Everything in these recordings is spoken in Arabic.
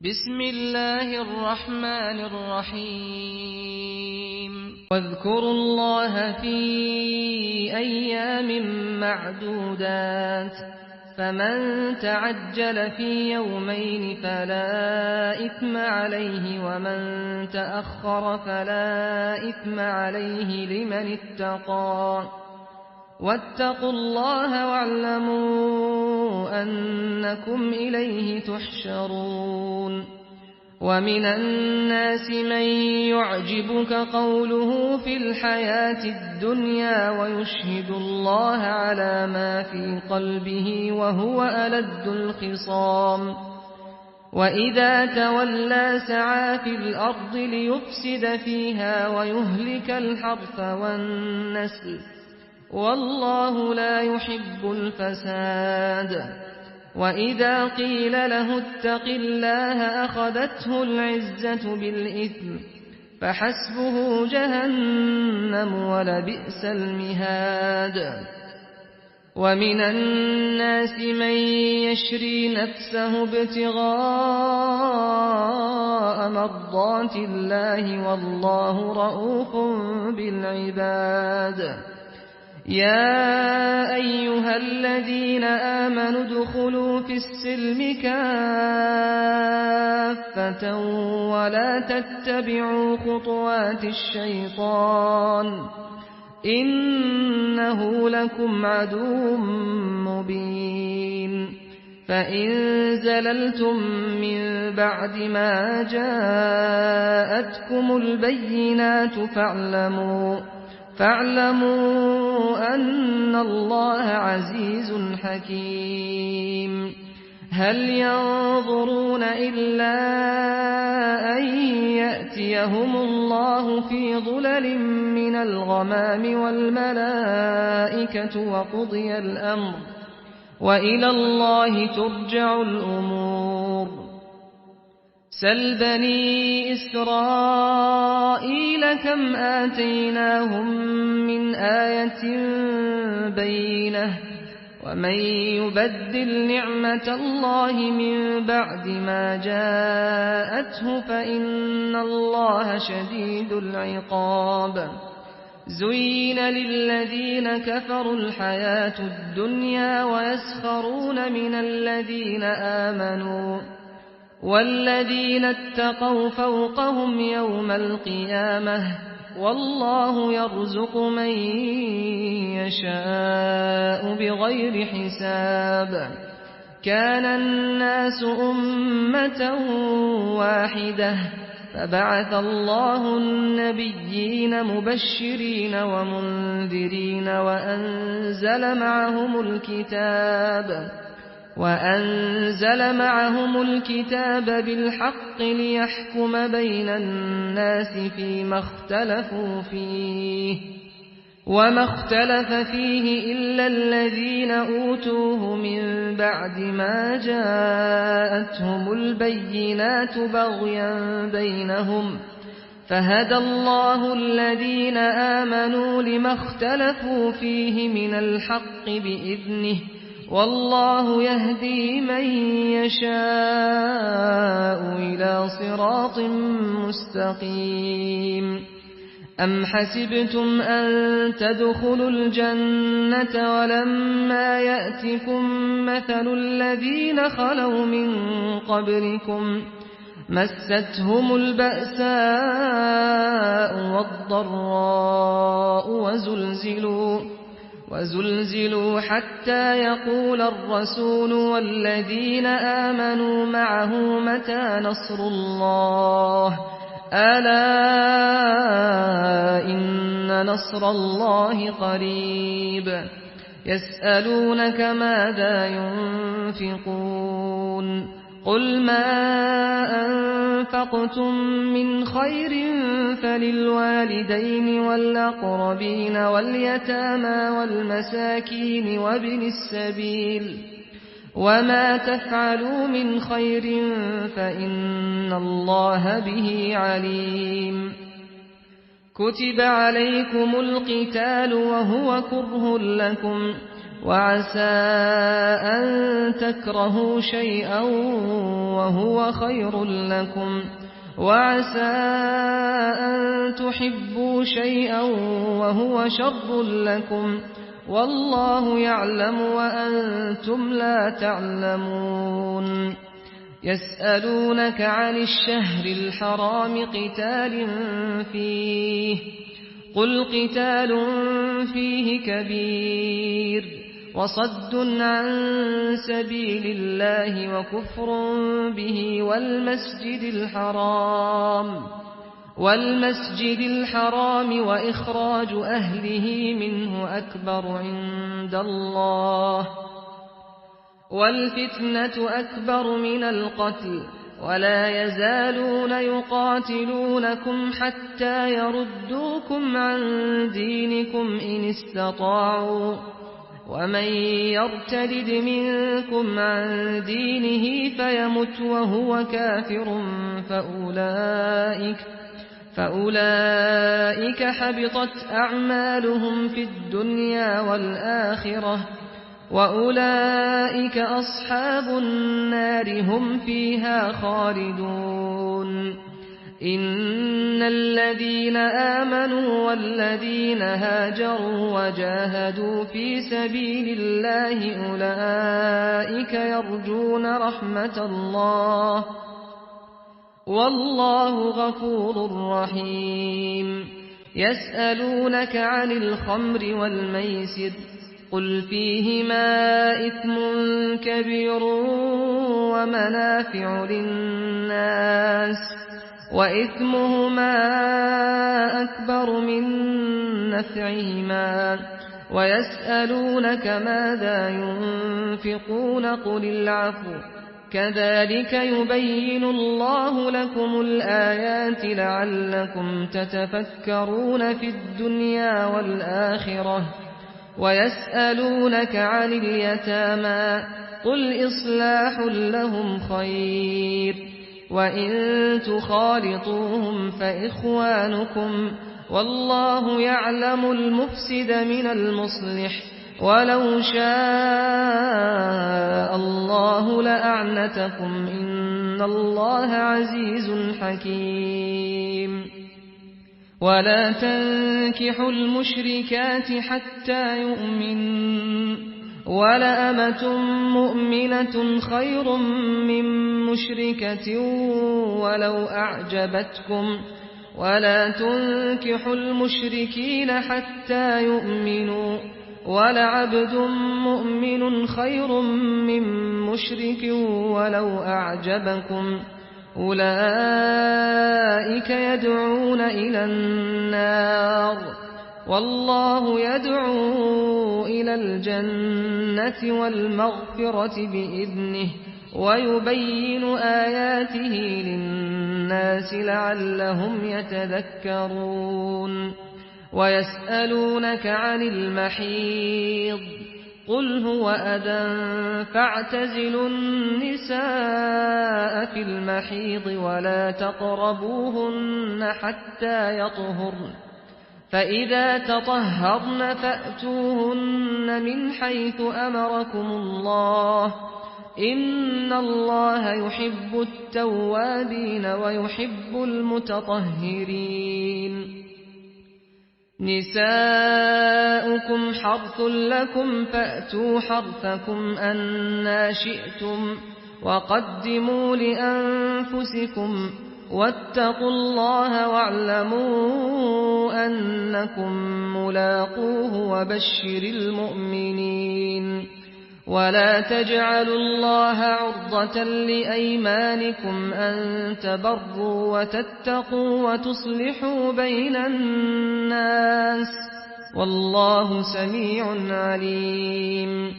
بسم الله الرحمن الرحيم واذكروا الله في أيام معدودات فمن تعجل في يومين فلا إثم عليه ومن تأخر فلا إثم عليه لمن اتقى واتقوا الله واعلموا أنكم إليه تحشرون ومن الناس من يعجبك قوله في الحياة الدنيا ويشهد الله على ما في قلبه وهو ألد الخصام وإذا تولى سعى في الأرض ليفسد فيها ويهلك الحرث والنسل والله لا يحب الفساد وإذا قيل له اتق الله أخذته العزة بالإثم فحسبه جهنم ولبئس المهاد ومن الناس من يشري نفسه ابتغاء مرضات الله والله رؤوف بالعباد يا أيها الذين آمنوا ادخلوا في السلم كافة ولا تتبعوا خطوات الشيطان إنه لكم عدو مبين فإن زللتم من بعد ما جاءتكم البينات فاعلموا أن الله عزيز حكيم هل ينظرون إلا أن يأتيهم الله في ظلل من الغمام والملائكة وقضي الأمر وإلى الله ترجع الأمور سل بني إسرائيل كم آتيناهم من آية بينة ومن يبدل نعمة الله من بعد ما جاءته فإن الله شديد العقاب زين للذين كفروا الحياة الدنيا ويسخرون من الذين آمنوا والذين اتقوا فوقهم يوم القيامة والله يرزق من يشاء بغير حساب كان الناس أمة واحدة فبعث الله النبيين مبشرين ومنذرين وأنزل معهم الكتاب بالحق ليحكم بين الناس فيما اختلفوا فيه وما اختلف فيه إلا الذين أوتوه من بعد ما جاءتهم البينات بغيا بينهم فهدى الله الذين آمنوا لما اختلفوا فيه من الحق بإذنه والله يهدي من يشاء إلى صراط مستقيم أم حسبتم أن تدخلوا الجنة ولما يأتكم مثل الذين خلوا من قبلكم مستهم البأساء والضراء وزلزلوا حتى يقول الرسول والذين آمنوا معه متى نصر الله ألا إن نصر الله قريب يسألونك ماذا ينفقون قل ما أنفقتم من خير فللوالدين والأقربين واليتامى والمساكين وابن السبيل وما تفعلوا من خير فإن الله به عليم كتب عليكم القتال وهو كره لكم وعسى أن تكرهوا شيئا وهو خير لكم، وعسى أن تحبوا شيئا وهو شر لكم، والله يعلم وأنتم لا تعلمون. يسألونك عن الشهر الحرام قتال فيه، قل قتال فيه كبير، وصد عن سبيل الله وكفر به والمسجد الحرام وإخراج أهله منه أكبر عند الله، والفتنة أكبر من القتل، ولا يزالون يقاتلونكم حتى يردوكم عن دينكم إن استطاعوا، ومن يرتد منكم عن دينه فيمت وهو كافر فأولئك حبطت أعمالهم في الدنيا والآخرة، وأولئك أصحاب النار هم فيها خالدون. إن الذين آمنوا والذين هاجروا وجاهدوا في سبيل الله أولئك يرجون رحمة الله، والله غفور رحيم. يسألونك عن الخمر والميسر، قل فيهما إثم كبير ومنافع للناس، وإثمهما أكبر من نفعهما، ويسألونك ماذا ينفقون قل العفو، كذلك يبين الله لكم الآيات لعلكم تتفكرون في الدنيا والآخرة. ويسألونك عن اليتامى، قل إصلاح لهم خير، وإن تخالطوهم فإخوانكم، والله يعلم المفسد من المصلح، ولو شاء الله لأعنتكم إن الله عزيز حكيم. ولا تنكحوا المشركات حتى يؤمنوا، ولأمة مؤمنة خير من مشركة ولو أعجبتكم، ولا تنكحوا المشركين حتى يؤمنوا، ولعبد مؤمن خير من مشرك ولو أعجبكم، أولئك يدعون إلى النار، والله يدعو إلى الجنة والمغفرة بإذنه، ويبين آياته للناس لعلهم يتذكرون. ويسألونك عن المحيض، قل هو أذى فاعتزلوا النساء في المحيض ولا تقربوهن حتى يطهرن، فإذا تطهرن فأتوهن من حيث أمركم الله، إن الله يحب التوابين ويحب المتطهرين. نساؤكم حرث لكم فأتوا حرثكم أنى شئتم، وقدموا لأنفسكم، واتقوا الله واعلموا أنكم ملاقوه، وبشر المؤمنين. ولا تجعلوا الله عرضة لأيمانكم أن تبروا وتتقوا وتصلحوا بين الناس، والله سميع عليم.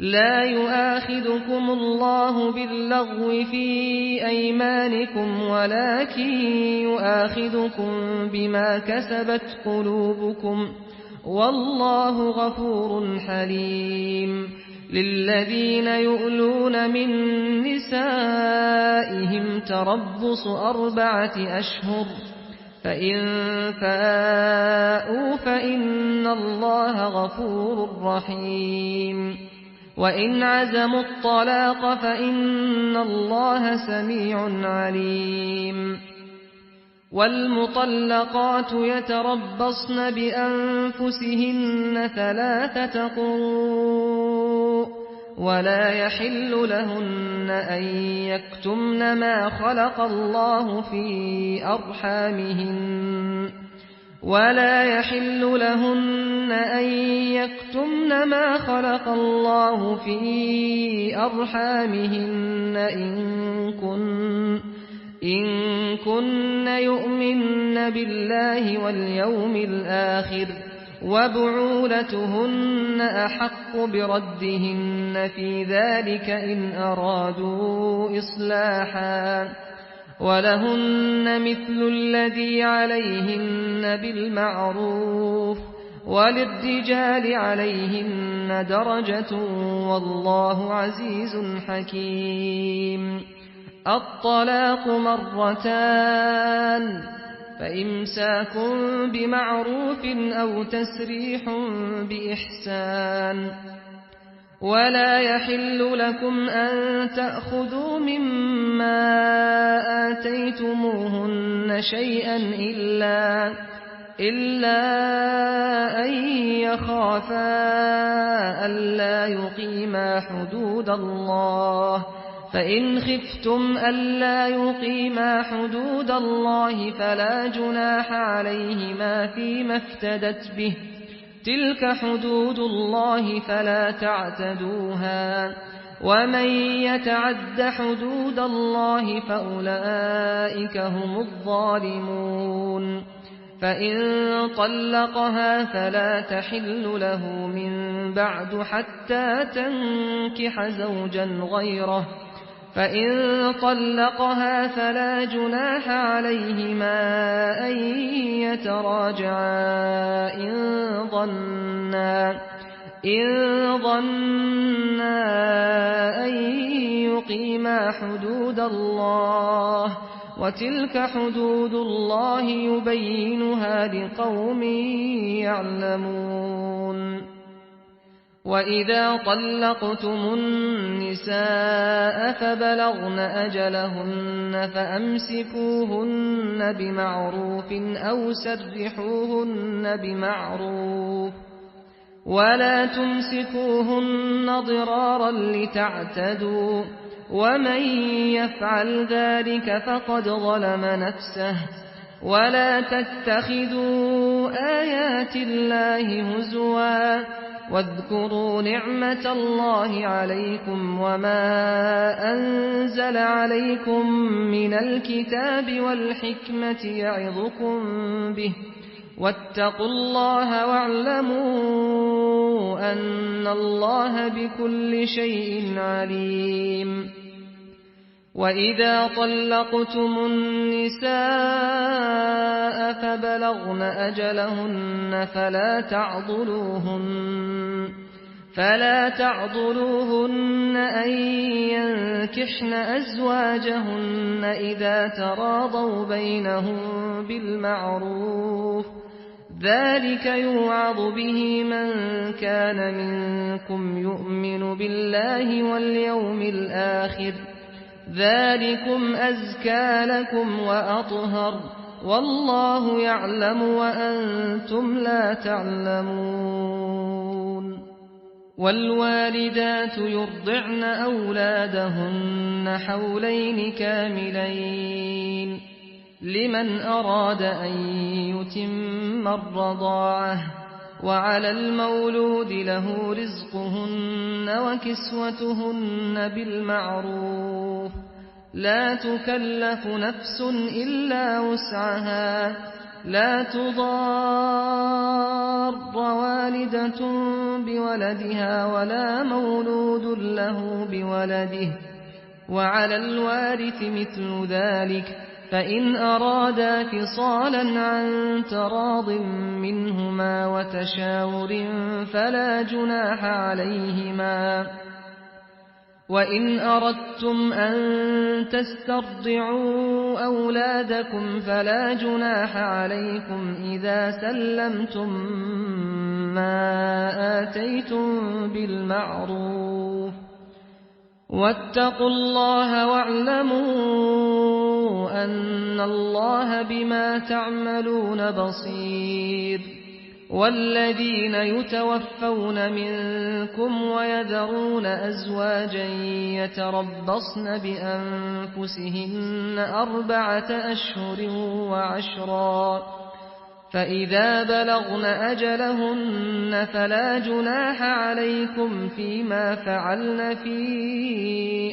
لا يؤاخذكم الله باللغو في أيمانكم، ولكن يؤاخذكم بما كسبت قلوبكم، والله غفور حليم. للذين يؤلون من نسائهم تربص 4 أشهر، فإن فاءوا فإن الله غفور رحيم وإن عزموا الطلاق فإن الله سميع عليم والمطلقات يتربصن بأنفسهن 3 قروء ولا يحل لهن أن يكتمن ما خلق الله في أرحامهن إن كن يؤمن بالله واليوم الآخر وبعولتهن أحق بردهن في ذلك إن أرادوا إصلاحا ولهن مثل الذي عليهن بالمعروف وللرجال عليهن درجة والله عزيز حكيم الطلاق 2 فإمساك بمعروف أو تسريح بإحسان ولا يحل لكم أن تأخذوا مما آتيتموهن شيئا إلا أن يخافا ألا يقيما حدود الله فإن خفتم ألا يقيما حدود الله فلا جناح عليهما فيما افتدت به تلك حدود الله فلا تعتدوها ومن يتعد حدود الله فأولئك هم الظالمون فإن طلقها فلا تحل له من بعد حتى تنكح زوجا غيره فإن طلقها فلا جناح عليهما أن يتراجعا إن ظنا أن يقيما حدود الله وتلك حدود الله يبينها لقوم يعلمون وإذا طلقتم النساء فبلغن أجلهن فأمسكوهن بمعروف أو سرحوهن بمعروف ولا تمسكوهن ضرارا لتعتدوا ومن يفعل ذلك فقد ظلم نفسه ولا تتخذوا آيات الله هزوا واذكروا نعمة الله عليكم وما أنزل عليكم من الكتاب والحكمة يعظكم به واتقوا الله واعلموا أن الله بكل شيء عليم وإذا طلقتم النساء فبلغن أجلهن فلا تعضلوهن أن ينكحن أزواجهن إذا تراضوا بينهم بالمعروف ذلك يوعظ به من كان منكم يؤمن بالله واليوم الآخر ذلكم أزكى لكم وأطهر والله يعلم وأنتم لا تعلمون والوالدات يرضعن أولادهن حولين كاملين لمن أراد أن يتم الرضاعة وعلى المولود له رزقهن وكسوتهن بالمعروف لا تكلف نفس إلا وسعها لا تضار والدة بولدها ولا مولود له بولده وعلى الوارث مثل ذلك فإن أرادا فصالا عن تراض منهما وتشاور فلا جناح عليهما وإن أردتم أن تسترضعوا أولادكم فلا جناح عليكم إذا سلمتم ما آتيتم بالمعروف واتقوا الله واعلموا أن الله بما تعملون بصير. والذين يتوفون منكم ويذرون أزواجا يتربصن بأنفسهن 4 أشهر وعشرا فإذا بلغن أجلهن فلا جناح عليكم فيما فعلن في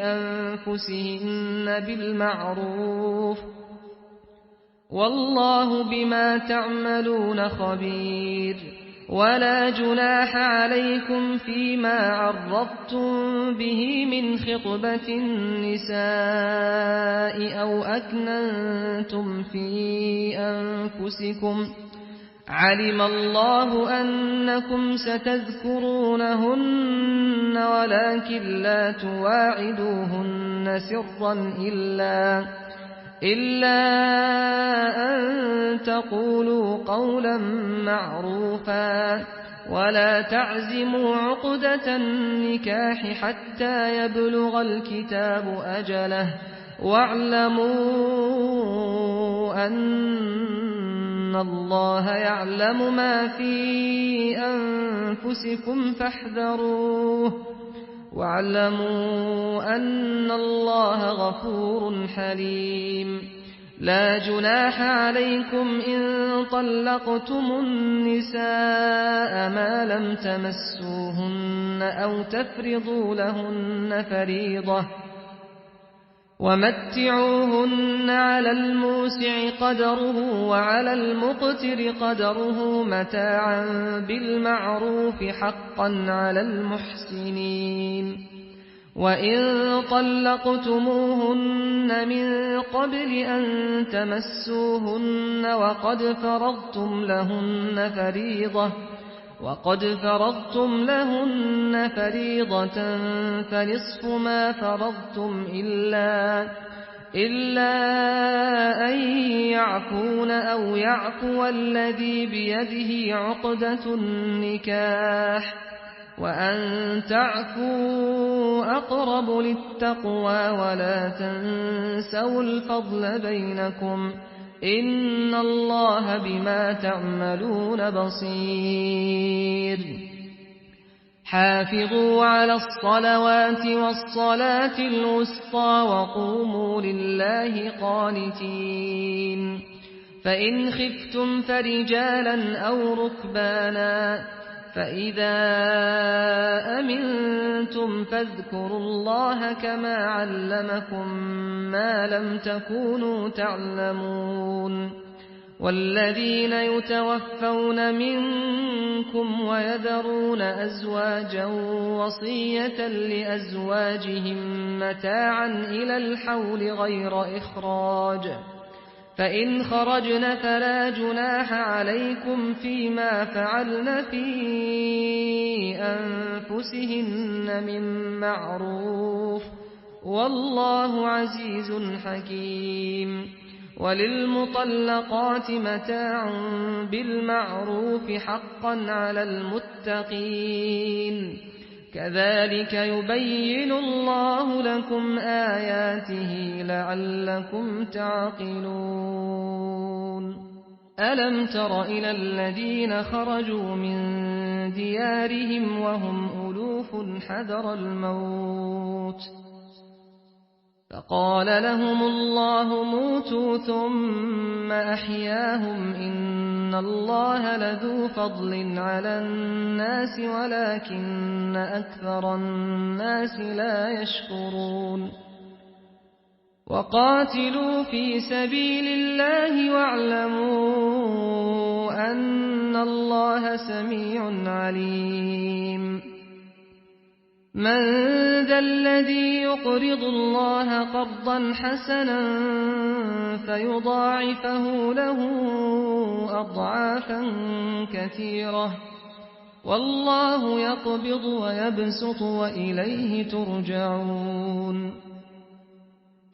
أنفسهن بالمعروف والله بما تعملون خبير. ولا جناح عليكم فيما عرضتم به من خطبة النساء أو أكننتم في أنفسكم علم الله أنكم ستذكرونهن ولكن لا تواعدوهن سرا إلا أن تقولوا قولا معروفا ولا تعزموا عقدة النكاح حتى يبلغ الكتاب أجله واعلموا أن الله يعلم ما في أنفسكم فاحذروه واعلموا أن الله غفور حليم. لا جناح عليكم إن طلقتم النساء ما لم تمسوهن أو تفرضوا لهن فريضة ومتعوهن على الموسع قدره وعلى المقتر قدره متاعا بالمعروف حقا على المحسنين. وإن طلقتموهن من قبل أن تمسوهن وقد فرضتم لهن فريضة فنصف ما فرضتم إلا أن يعفون أو يعفو الذي بيده عقدة النكاح وأن تعفوا أقرب للتقوى ولا تنسوا الفضل بينكم إن الله بما تعملون بصير. حافظوا على الصلوات والصلاة الوسطى وقوموا لله قانتين. فإن خفتم فرجالا أو ركبانا فإذا أمنتم فاذكروا الله كما علمكم ما لم تكونوا تعلمون. والذين يتوفون منكم ويذرون أزواجا وصية لأزواجهم متاعا إلى الحول غير إخراج فإن خرجن فلا جناح عليكم فيما فعلن في أنفسهن من معروف والله عزيز حكيم. وللمطلقات متاع بالمعروف حقا على المتقين كذلك يبين الله لكم آياته لعلكم تعقلون. ألم تر إلى الذين خرجوا من ديارهم وهم ألوف حذر الموت فقال لهم الله موتوا ثم أحياهم إن الله لذو فضل على الناس ولكن أكثر الناس لا يشكرون. وقاتلوا في سبيل الله واعلموا أن الله سميع عليم. من ذا الذي يقرض الله قرضا حسنا فيضاعفه له أضعافا كثيرة والله يقبض ويبسط وإليه ترجعون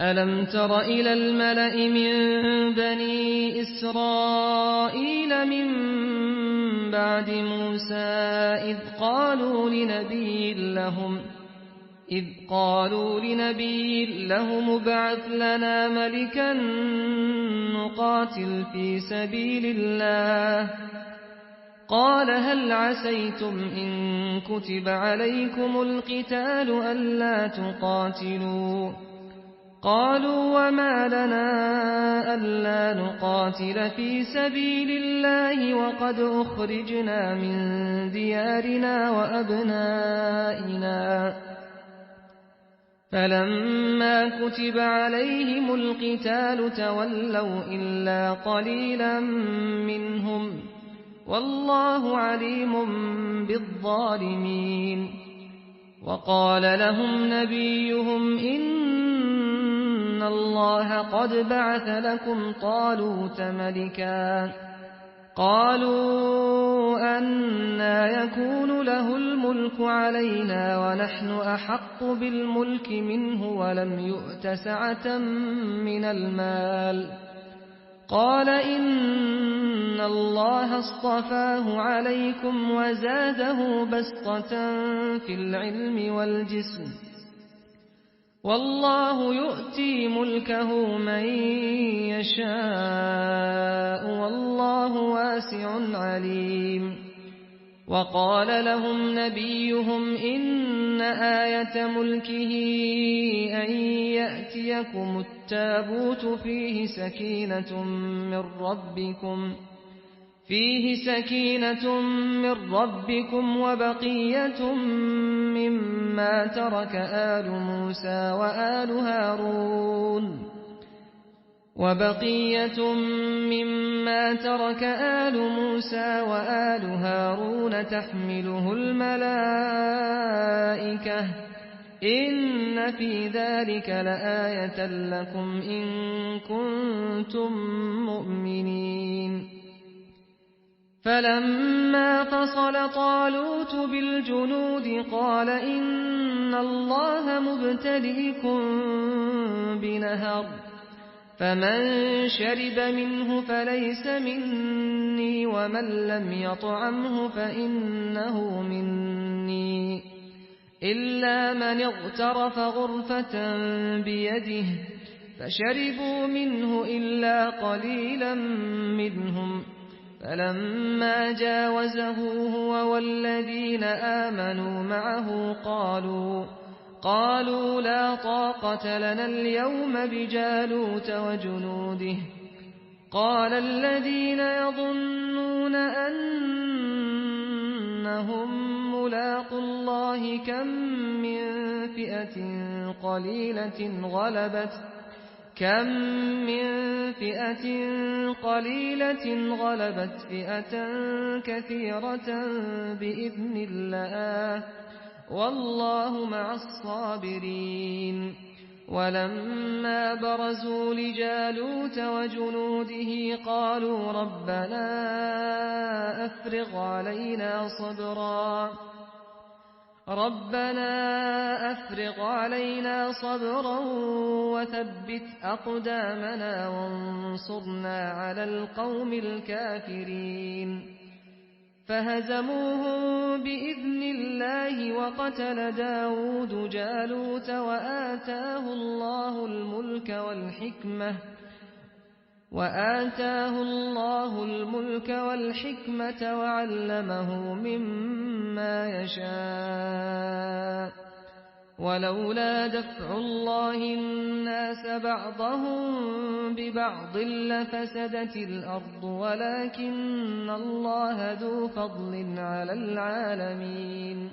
ألم تر إلى الملأ من بني إسرائيل من بعد موسى إذ قالوا لنبي لهم ابعث لنا ملكا نقاتل في سبيل الله قال هل عسيتم إن كتب عليكم القتال ألا تقاتلوا قالوا وما لنا ألا نقاتل في سبيل الله وقد أخرجنا من ديارنا وأبنائنا فلما كتب عليهم القتال تولوا إلا قليلا منهم والله عليم بالظالمين وقال لهم نبيهم إن الله قد بعث لكم طالوت ملكا قالوا أنى يكون له الملك علينا ونحن أحق بالملك منه ولم يؤت سعة من المال قال إن الله اصطفاه عليكم وزاده بسطة في العلم والجسم والله يؤتي ملكه من يشاء والله واسع عليم وقال لهم نبيهم إن آية ملكه أن يأتيكم التابوت فيه سكينة من ربكم وبقية مما ترك آل موسى وآل هارون تحمله الملائكة إن في ذلك لآية لكم إن كنتم مؤمنين فلما فصل طالوت بالجنود قال إن الله مبتليكم بنهر فمن شرب منه فليس مني ومن لم يطعمه فإنه مني إلا من اغترف غرفة بيده فشربوا منه إلا قليلا منهم فلما جاوزه هو والذين آمنوا معه قالوا لا طاقة لنا اليوم بجالوت وجنوده قال الذين يظنون أنهم ملاقو الله كم من فئة قليلة غلبت فئة كثيرة بإذن الله والله مع الصابرين ولما برزوا لجالوت وجنوده قالوا ربنا أفرغ علينا صبرا وثبت أقدامنا وانصرنا على القوم الكافرين فهزموهم بإذن الله وقتل داود جالوت وآتاه الله الملك والحكمة وعلمه مما يشاء ولولا دفع الله الناس بعضهم ببعض لفسدت الأرض ولكن الله ذو فضل على العالمين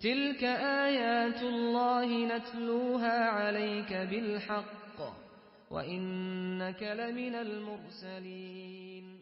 تلك آيات الله نتلوها عليك بالحق وإنك لمن المرسلين